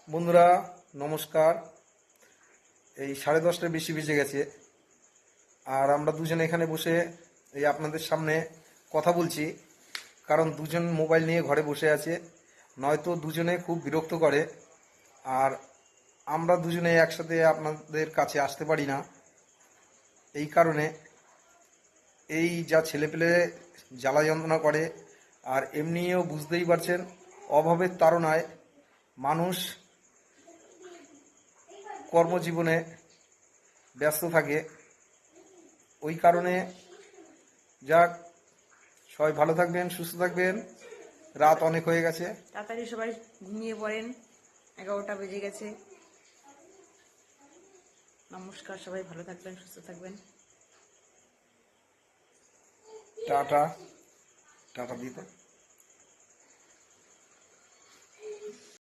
বন্ধুরা নমস্কার। এই 10:30 বেশি বেজে গেছে, আর আমরা দুজনে এখানে বসে এই আপনাদের সামনে কথা বলছি, কারণ দুজন মোবাইল নিয়ে ঘরে বসে আছে। নয়তো দুজনে খুব বিরক্ত করে, আর আমরা দুজনে একসাথে আপনাদের কাছে আসতে পারি না। এই কারণে এই যা ছেলেপেলে জ্বালা যন্ত্রণা করে, আর এমনিও বুঝতেই পারছেন অভাবের তাড়নায় মানুষ কর্মজীবনে ব্যস্ত থাকে। ওই কারণে যাক, সবাই ভালো থাকবেন, সুস্থ থাকবেন। রাত অনেক হয়ে গেছে, তাড়াতাড়ি সবাই ঘুমিয়ে পড়েন, 11টা বেজে গেছে। নমস্কার, সবাই ভালো থাকবেন, সুস্থ থাকবেন। টাটা টাটা দিতে।